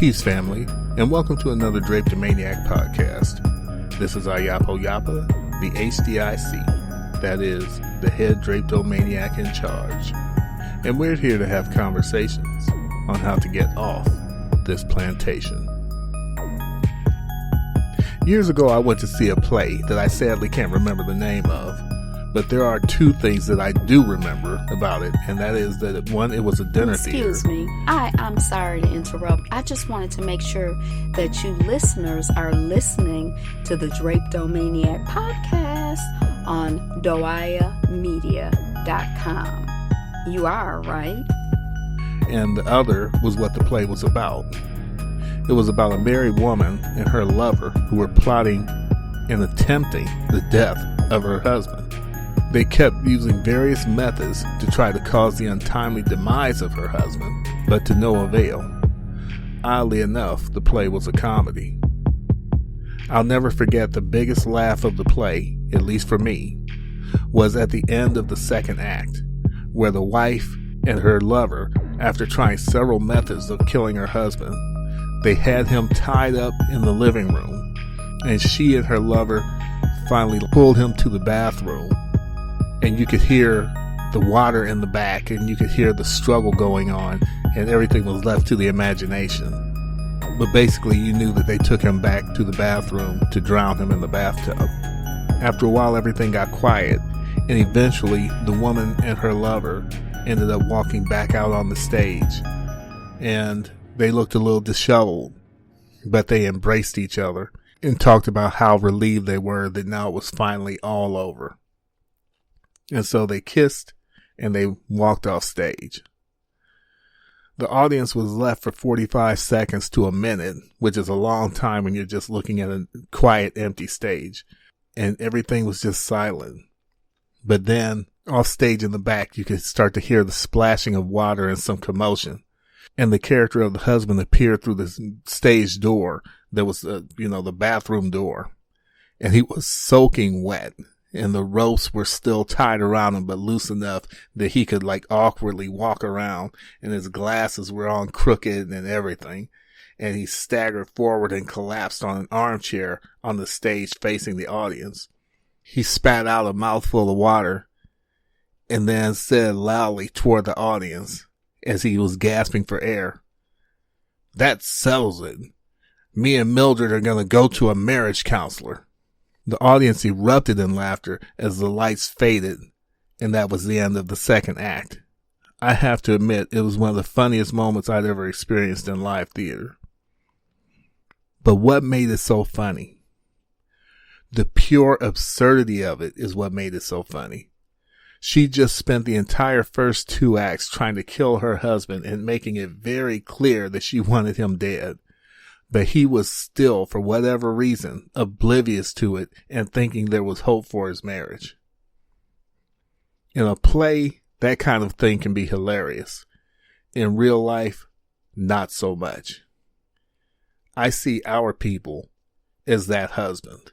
Peace, family, and welcome to another Drapetomaniac podcast. This is Ayapo Yapa, the HDIC, that is, the head Drapetomaniac in charge. And we're here to have conversations on how to get off this plantation. Years ago, I went to see a play that I sadly can't remember the name of, but there are two things that I do remember about it, and that is that one, it was a dinner theater. Excuse me. I'm sorry to interrupt. I just wanted to make sure that you listeners are listening to the Drapetomaniac podcast on doayamedia.com. You are, right? And the other was what the play was about. It was about a married woman and her lover who were plotting and attempting the death of her husband. They kept using various methods to try to cause the untimely demise of her husband, but to no avail. Oddly enough, the play was a comedy. I'll never forget the biggest laugh of the play, at least for me, was at the end of the second act, where the wife and her lover, after trying several methods of killing her husband, they had him tied up in the living room, and she and her lover finally pulled him to the bathroom. And you could hear the water in the back, and you could hear the struggle going on, and everything was left to the imagination. But basically, you knew that they took him back to the bathroom to drown him in the bathtub. After a while, everything got quiet, and eventually, the woman and her lover ended up walking back out on the stage. And they looked a little disheveled, but they embraced each other and talked about how relieved they were that now it was finally all over. And so they kissed and they walked off stage. The audience was left for 45 seconds to a minute, which is a long time when you're just looking at a quiet, empty stage. And everything was just silent. But then, off stage in the back, you could start to hear the splashing of water and some commotion. And the character of the husband appeared through the stage door that was, the bathroom door. And he was soaking wet. And the ropes were still tied around him, but loose enough that he could awkwardly walk around, and his glasses were on crooked and everything. And he staggered forward and collapsed on an armchair on the stage facing the audience. He spat out a mouthful of water and then said loudly toward the audience as he was gasping for air, "That settles it. Me and Mildred are going to go to a marriage counselor." The audience erupted in laughter as the lights faded, and that was the end of the second act. I have to admit, it was one of the funniest moments I'd ever experienced in live theater. But what made it so funny? The pure absurdity of it is what made it so funny. She just spent the entire first two acts trying to kill her husband and making it very clear that she wanted him dead. But he was still, for whatever reason, oblivious to it and thinking there was hope for his marriage. In a play, that kind of thing can be hilarious. In real life, not so much. I see our people as that husband.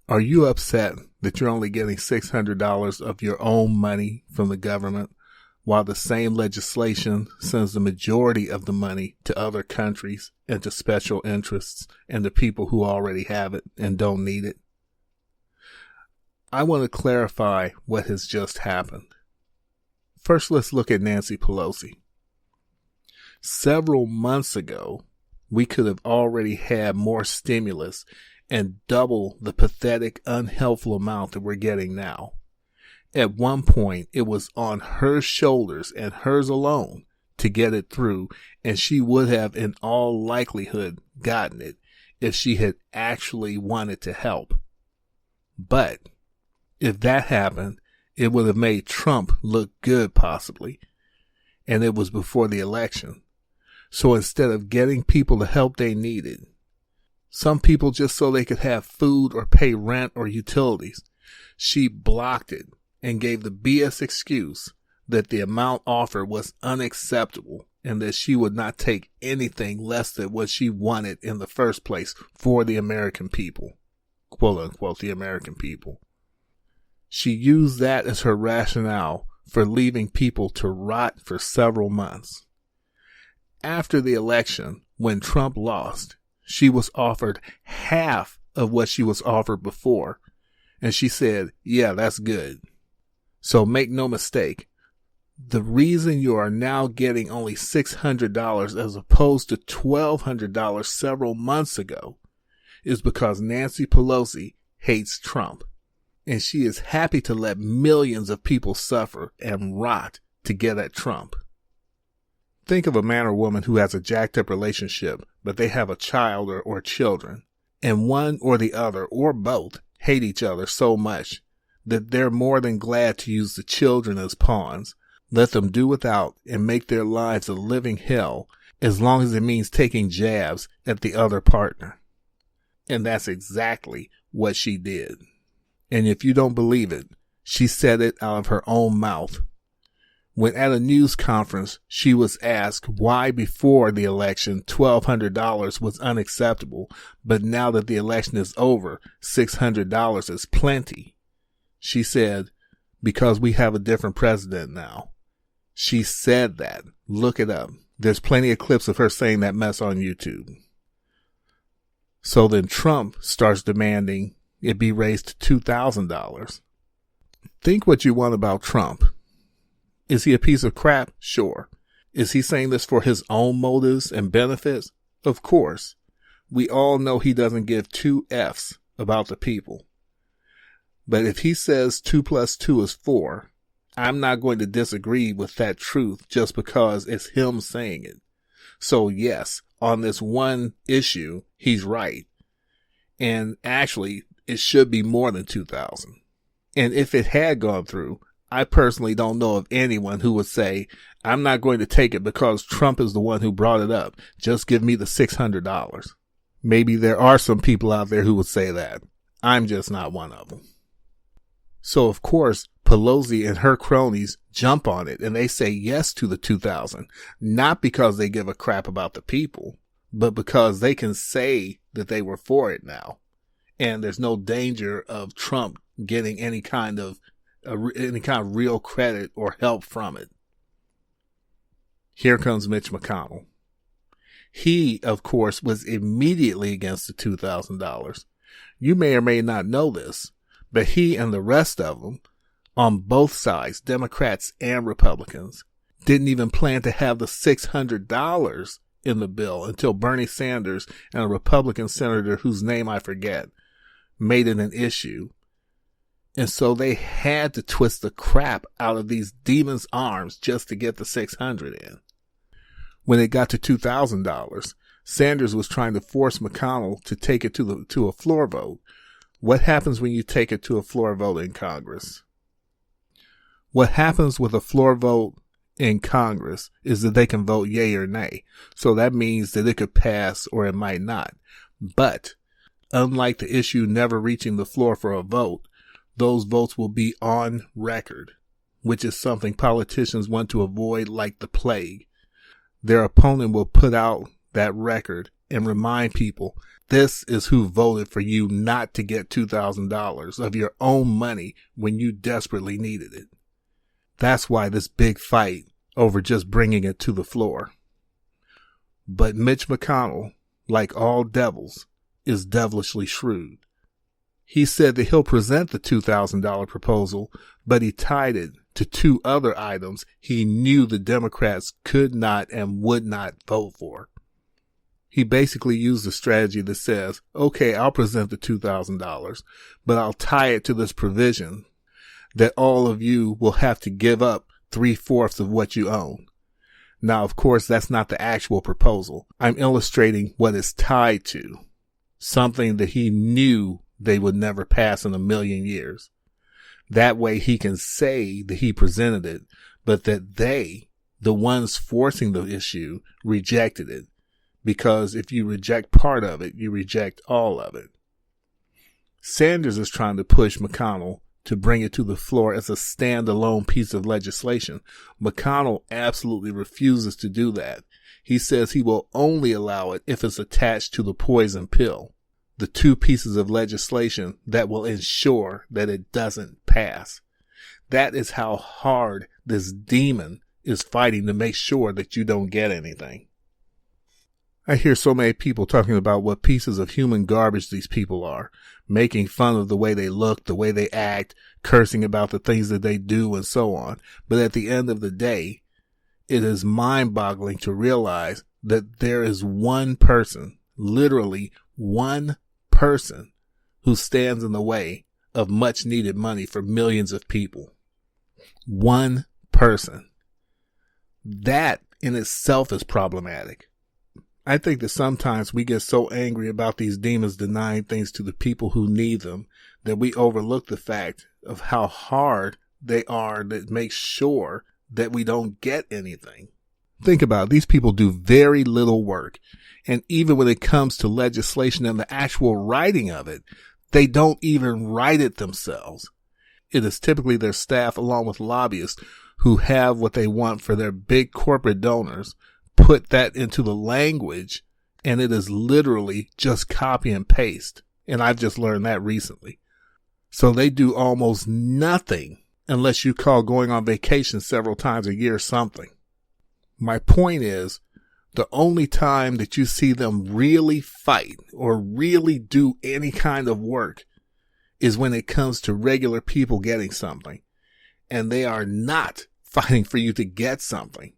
Are you upset that you're only getting $600 of your own money from the government, while the same legislation sends the majority of the money to other countries and to special interests and to people who already have it and don't need it? I want to clarify what has just happened. First, let's look at Nancy Pelosi. Several months ago, we could have already had more stimulus and double the pathetic, unhelpful amount that we're getting now. At one point, it was on her shoulders and hers alone to get it through, and she would have in all likelihood gotten it if she had actually wanted to help. But if that happened, it would have made Trump look good possibly, and it was before the election. So instead of getting people the help they needed, some people just so they could have food or pay rent or utilities, she blocked it and gave the BS excuse that the amount offered was unacceptable and that she would not take anything less than what she wanted in the first place for the American people, quote unquote, the American people. She used that as her rationale for leaving people to rot for several months. after the election, when Trump lost, she was offered half of what she was offered before. And she said, yeah, that's good. So make no mistake, the reason you are now getting only $600 as opposed to $1,200 several months ago is because Nancy Pelosi hates Trump. And she is happy to let millions of people suffer and rot to get at Trump. Think of a man or woman who has a jacked up relationship, but they have a child or children, and one or the other or both hate each other so much that they're more than glad to use the children as pawns, let them do without, and make their lives a living hell as long as it means taking jabs at the other partner. And that's exactly what she did. And if you don't believe it, she said it out of her own mouth. When at a news conference, she was asked why before the election $1,200 was unacceptable, but now that the election is over, $600 is plenty. She said, because we have a different president now. She said that. Look it up. There's plenty of clips of her saying that mess on YouTube. So then Trump starts demanding it be raised to $2,000. Think what you want about Trump. Is he a piece of crap? Sure. Is he saying this for his own motives and benefits? Of course. We all know he doesn't give two F's about the people. But if he says 2 + 2 is 4, I'm not going to disagree with that truth just because it's him saying it. So yes, on this one issue, he's right. And actually, it should be more than 2,000. And if it had gone through, I personally don't know of anyone who would say, I'm not going to take it because Trump is the one who brought it up. Just give me the $600. Maybe there are some people out there who would say that. I'm just not one of them. So of course, Pelosi and her cronies jump on it and they say yes to the 2,000, not because they give a crap about the people, but because they can say that they were for it now. And there's no danger of Trump getting any kind of real credit or help from it. Here comes Mitch McConnell. He, of course, was immediately against the $2,000. You may or may not know this, but he and the rest of them, on both sides, Democrats and Republicans, didn't even plan to have the $600 in the bill until Bernie Sanders and a Republican senator whose name I forget made it an issue. And so they had to twist the crap out of these demons' arms just to get the $600 in. When it got to $2,000, Sanders was trying to force McConnell to take it to a floor vote. What happens when you take it to a floor vote in Congress? What happens with a floor vote in Congress is that they can vote yay or nay. So that means that it could pass or it might not. But unlike the issue never reaching the floor for a vote, those votes will be on record, which is something politicians want to avoid like the plague. Their opponent will put out that record and remind people, this is who voted for you not to get $2,000 of your own money when you desperately needed it. That's why this big fight over just bringing it to the floor. But Mitch McConnell, like all devils, is devilishly shrewd. He said that he'll present the $2,000 proposal, but he tied it to two other items he knew the Democrats could not and would not vote for. He basically used a strategy that says, okay, I'll present the $2,000, but I'll tie it to this provision that all of you will have to give up 3/4 of what you own. Now, of course, that's not the actual proposal. I'm illustrating what it's tied to, something that he knew they would never pass in a million years. That way he can say that he presented it, but that they, the ones forcing the issue, rejected it. Because if you reject part of it, you reject all of it. Sanders is trying to push McConnell to bring it to the floor as a standalone piece of legislation. McConnell absolutely refuses to do that. He says he will only allow it if it's attached to the poison pill, the two pieces of legislation that will ensure that it doesn't pass. That is how hard this demon is fighting to make sure that you don't get anything. I hear so many people talking about what pieces of human garbage these people are, making fun of the way they look, the way they act, cursing about the things that they do, and so on. But at the end of the day, it is mind-boggling to realize that there is one person, literally one person, who stands in the way of much-needed money for millions of people. One person. That in itself is problematic. I think that sometimes we get so angry about these demons denying things to the people who need them that we overlook the fact of how hard they are that make sure that we don't get anything. Think about it. These people do very little work. And even when it comes to legislation and the actual writing of it, they don't even write it themselves. It is typically their staff along with lobbyists who have what they want for their big corporate donors, put that into the language, and it is literally just copy and paste. And I've just learned that recently. So they do almost nothing unless you call going on vacation several times a year something. My point is, the only time that you see them really fight or really do any kind of work is when it comes to regular people getting something. And they are not fighting for you to get something.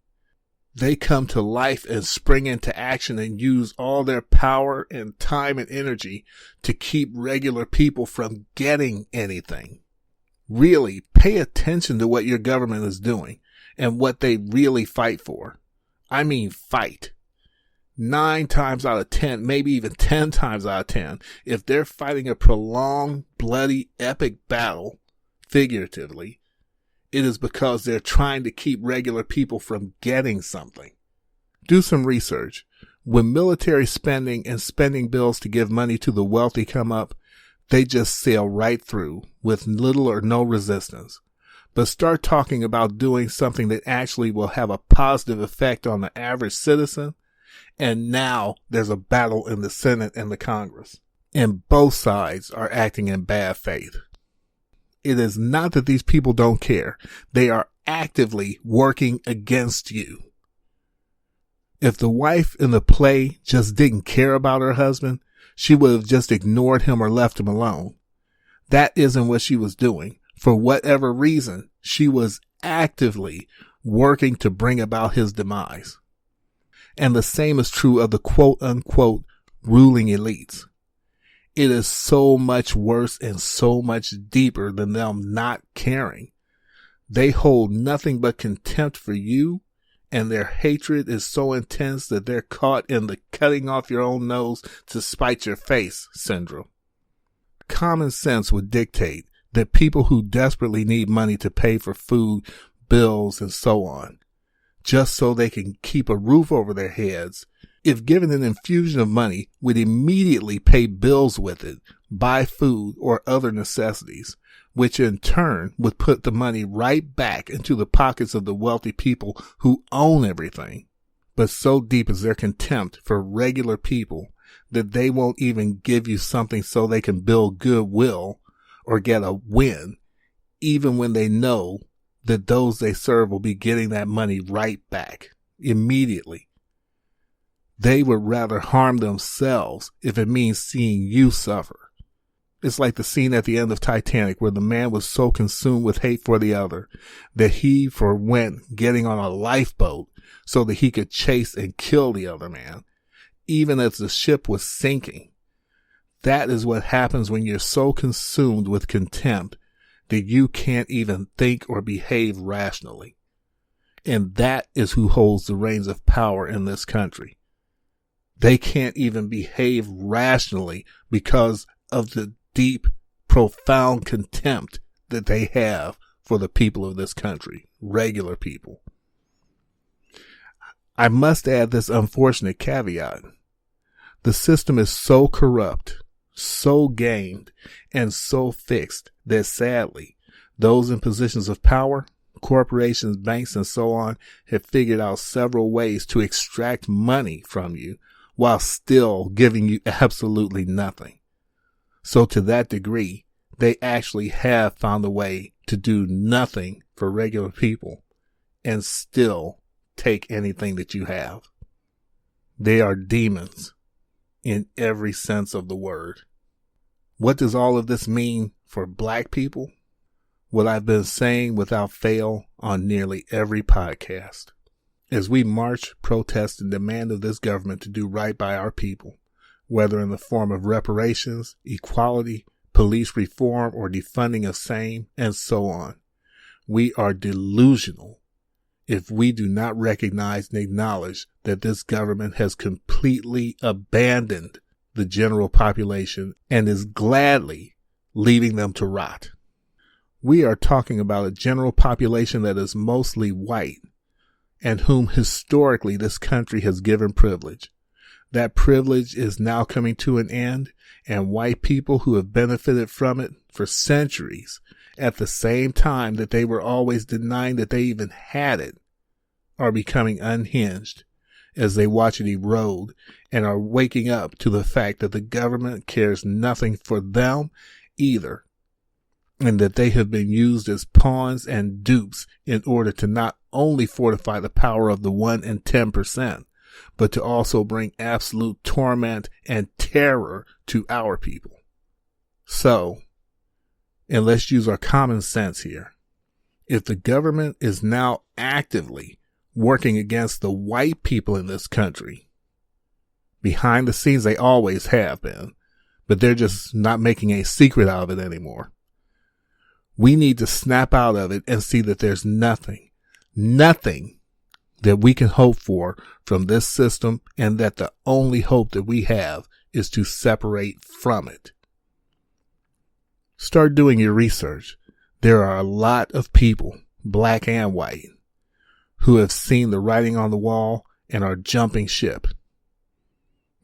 They come to life and spring into action and use all their power and time and energy to keep regular people from getting anything. Really, pay attention to what your government is doing and what they really fight for. I mean, fight. 9 times out of 10, maybe even 10 times out of 10, if they're fighting a prolonged, bloody, epic battle, figuratively, it is because they're trying to keep regular people from getting something. Do some research. When military spending and spending bills to give money to the wealthy come up, they just sail right through with little or no resistance. But start talking about doing something that actually will have a positive effect on the average citizen, and now there's a battle in the Senate and the Congress. And both sides are acting in bad faith. It is not that these people don't care. They are actively working against you. If the wife in the play just didn't care about her husband, she would have just ignored him or left him alone. That isn't what she was doing. For whatever reason, she was actively working to bring about his demise. And the same is true of the quote-unquote ruling elites. It is so much worse and so much deeper than them not caring. They hold nothing but contempt for you, and their hatred is so intense that they're caught in the cutting off your own nose to spite your face syndrome. Common sense would dictate that people who desperately need money to pay for food, bills, and so on, just so they can keep a roof over their heads, if given an infusion of money, would immediately pay bills with it, buy food or other necessities, which in turn would put the money right back into the pockets of the wealthy people who own everything. But so deep is their contempt for regular people that they won't even give you something so they can build goodwill or get a win, even when they know that those they serve will be getting that money right back immediately. They would rather harm themselves if it means seeing you suffer. It's like the scene at the end of Titanic where the man was so consumed with hate for the other that he forwent getting on a lifeboat so that he could chase and kill the other man, even as the ship was sinking. That is what happens when you're so consumed with contempt that you can't even think or behave rationally. And that is who holds the reins of power in this country. They can't even behave rationally because of the deep, profound contempt that they have for the people of this country, regular people. I must add this unfortunate caveat. The system is so corrupt, so gamed, and so fixed that sadly, those in positions of power, corporations, banks, and so on have figured out several ways to extract money from you while still giving you absolutely nothing. So to that degree, they actually have found a way to do nothing for regular people and still take anything that you have. They are demons in every sense of the word. What does all of this mean for black people? What I've been saying without fail on nearly every podcast. As we march, protest, and demand of this government to do right by our people, whether in the form of reparations, equality, police reform, or defunding of same, and so on, we are delusional if we do not recognize and acknowledge that this government has completely abandoned the general population and is gladly leaving them to rot. We are talking about a general population that is mostly white and whom historically this country has given privilege. That privilege is now coming to an end, and white people who have benefited from it for centuries, at the same time that they were always denying that they even had it, are becoming unhinged as they watch it erode and are waking up to the fact that the government cares nothing for them either, and that they have been used as pawns and dupes in order to not only fortify the power of the 1 and 10%, but to also bring absolute torment and terror to our people. So, and let's use our common sense here. If the government is now actively working against the white people in this country, behind the scenes they always have been, but they're just not making a secret out of it anymore. We need to snap out of it and see that there's nothing that we can hope for from this system, and that the only hope that we have is to separate from it. Start doing your research. There are a lot of people, black and white, who have seen the writing on the wall and are jumping ship.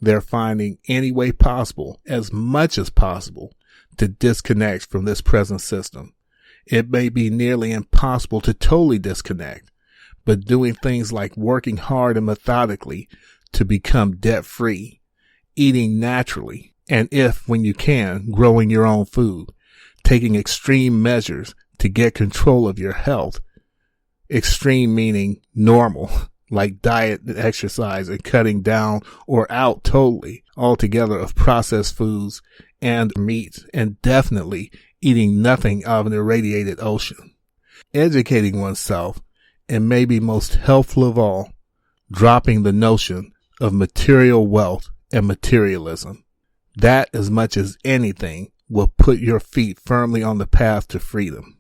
They're finding any way possible, as much as possible, to disconnect from this present system. It may be nearly impossible to totally disconnect, but doing things like working hard and methodically to become debt-free, eating naturally, and if, when you can, growing your own food, taking extreme measures to get control of your health. Extreme meaning normal, like diet and exercise, and cutting down or out totally altogether of processed foods and meat, and definitely eating nothing out of an irradiated ocean. Educating oneself, and maybe most helpful of all, dropping the notion of material wealth and materialism. That, as much as anything, will put your feet firmly on the path to freedom.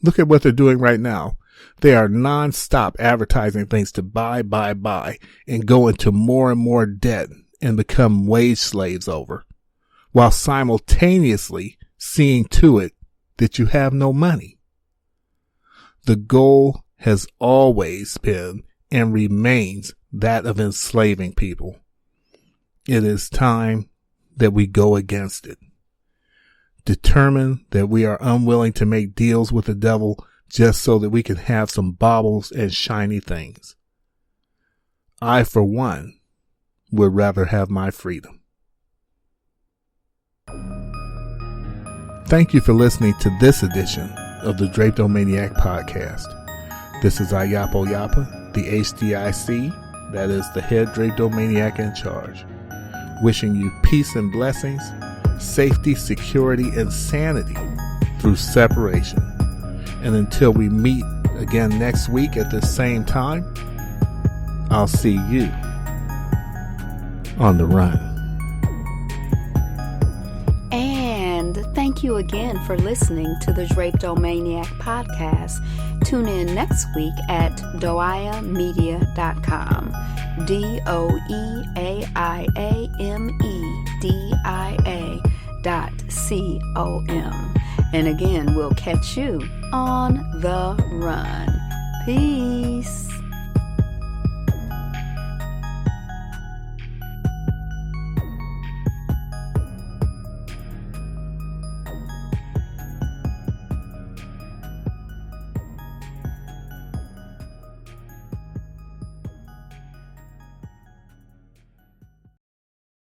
Look at what they're doing right now. They are non-stop advertising things to buy, and go into more and more debt and become wage slaves over, while simultaneously seeing to it that you have no money. The goal has always been and remains that of enslaving people. It is time that we go against it. Determined that we are unwilling to make deals with the devil just so that we can have some baubles and shiny things. I, for one, would rather have my freedom. Thank you for listening to this edition of the Drapetomaniac Podcast. This is Ayapo Yapa, the HDIC, that is the head Drapetomaniac in charge, wishing you peace and blessings, safety, security, and sanity through separation. And until we meet again next week at the same time, I'll see you on the run. And thank you again for listening to the Drapetomaniac Podcast. Tune in next week at doiamedia.com. DOEAIAMEDIA.com. And again, we'll catch you on the run. Peace.